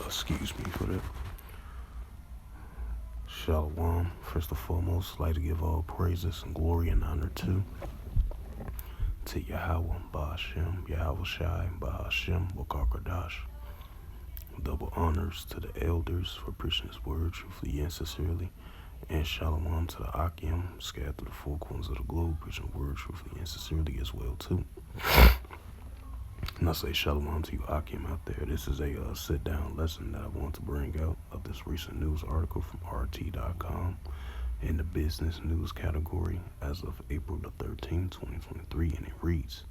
Excuse me for that. Shalom. First and foremost, I'd like to give all praises and glory and honor to Yahweh, Ba'ashem, Yahweh Shai, Ba'ashem, Wakarkadash. Double honors to the elders for preaching his word truthfully and sincerely. And shalom to the Akim, scattered through the four corners of the globe, preaching the word truthfully and sincerely as well too. And I say shalom to you Akim out there. This is a sit-down lesson that I want to bring out of this recent news article from RT.com in the business news category as of April the 13th, 2023, and it reads,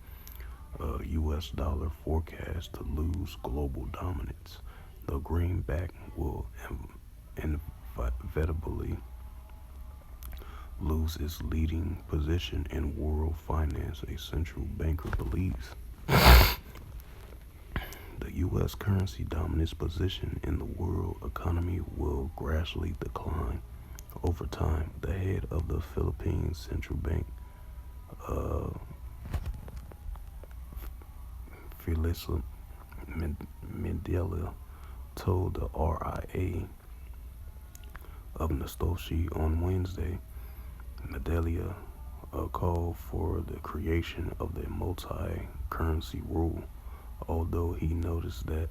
U.S. dollar forecast to lose global dominance. The greenback will inevitably lose its leading position in world finance, a central banker believes. The U.S. currency dominance position in the world economy will gradually decline over time. The head of the Philippine Central Bank, Felix Mandela, told the RIA of Nastoshi on Wednesday. Mandela called for the creation of the multi-currency rule, although he noticed that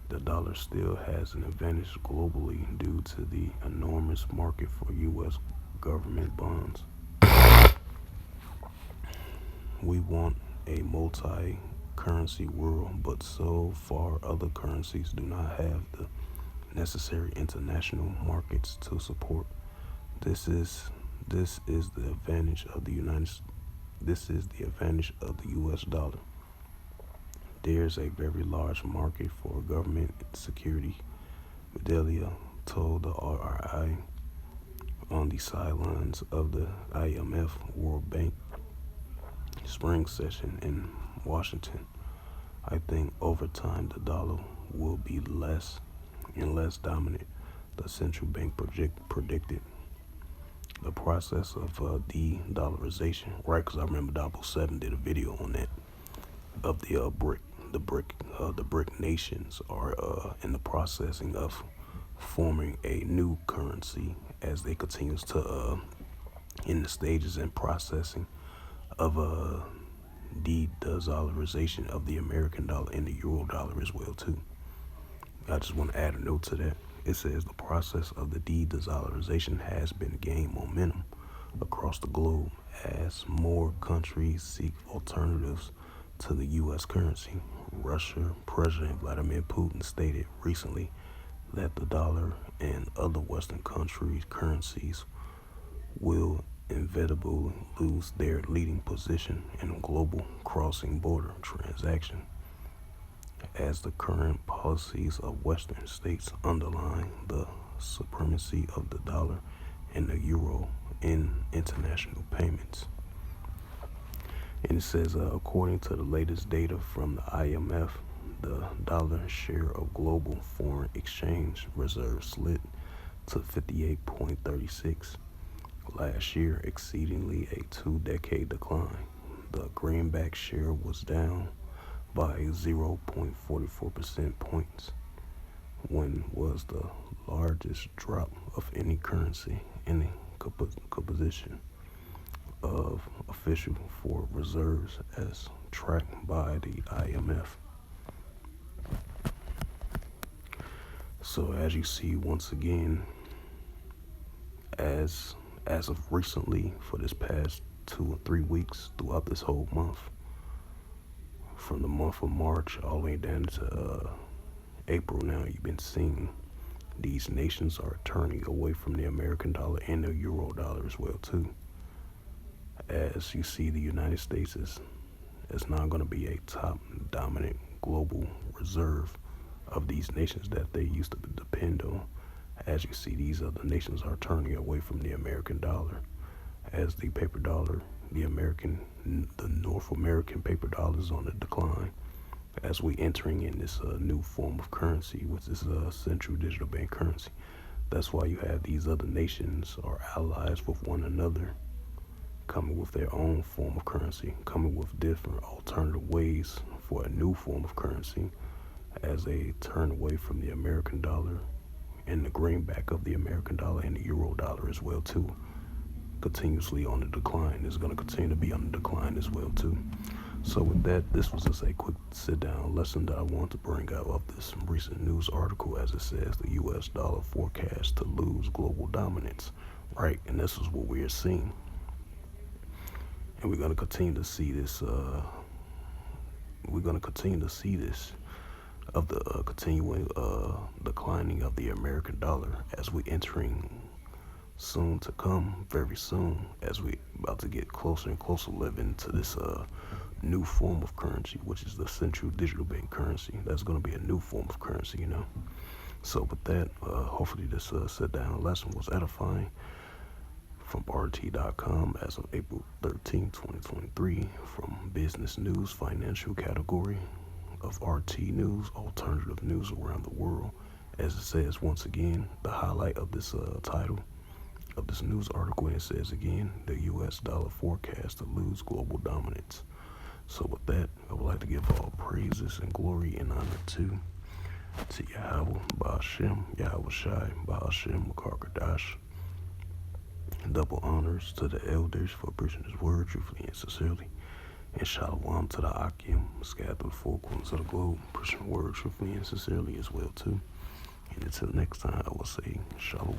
the dollar still has an advantage globally due to the enormous market for U.S. government bonds. We want a multi-currency world, but so far other currencies do not have the necessary international markets to support. This is the advantage of the U.S. dollar. There's a very large market for government security, Medellin told the RRI on the sidelines of the IMF World Bank spring session in Washington. I think over time the dollar will be less and less dominant, the central bank predicted. The process of de-dollarization, right? Because I remember Double 7 did a video on that, of the BRIC nations are in the processing of forming a new currency as they continues to in the stages and processing of de-dollarization of the American dollar and the euro dollar as well too. I just want to add a note to that. It says the process of the de-dollarization has been gaining momentum across the globe as more countries seek alternatives to the U.S. currency. Russia President Vladimir Putin stated recently that the dollar and other Western countries' currencies will inevitably lose their leading position in global crossing border transaction as the current policies of Western states underline the supremacy of the dollar and the euro in international payments. And it says, according to the latest data from the IMF, the dollar share of global foreign exchange reserves slid to 58.36 last year, exceedingly a two-decade decline. The greenback share was down by 0.44% points, when was the largest drop of any currency in the composition of official for reserves as tracked by the IMF. So as you see, once again, as of recently, for this past 2 or 3 weeks throughout this whole month, from the month of March all the way down to April now, you've been seeing these nations are turning away from the American dollar and the euro dollar as well too. As you see, the United States is now going to be a top dominant global reserve of these nations that they used to depend on. As you see, these other nations are turning away from the American dollar as the paper dollar, the North American paper dollar is on the decline as we entering in this new form of currency, which is a central digital bank currency. That's why you have these other nations or allies with one another coming with their own form of currency, coming with different alternative ways for a new form of currency as a turn away from the American dollar and the greenback of the American dollar and the euro dollar as well too. Continuously on the decline. Is going to continue to be on the decline as well too. So with that, this was just a quick sit-down lesson that I want to bring out of this recent news article, as it says the U.S. dollar forecast to lose global dominance. Right, and this is what we are seeing. And we're going to continue to see this. We're going to continue to see this of the continuing declining of the American dollar as we entering soon to come, very soon, as we about to get closer and closer living to this new form of currency, which is the central digital bank currency. That's going to be a new form of currency, you know. So with that, hopefully this sit-down lesson was edifying. From RT.com as of April 13, 2023, from Business News Financial category of RT News, alternative news around the world. As it says once again, the highlight of this title of this news article, and it says again, the U.S. dollar forecast to lose global dominance. So with that, I would like to give all praises and glory and honor to Yahweh, Ba'ashem, Yahweh Shai, Ba'ashem, Makarkadash. Double honors to the elders for preaching his word truthfully and sincerely. And shalom to the Akim, scattered through the four corners of the globe, preaching the word truthfully and sincerely as well too. And until next time, I will say shalom.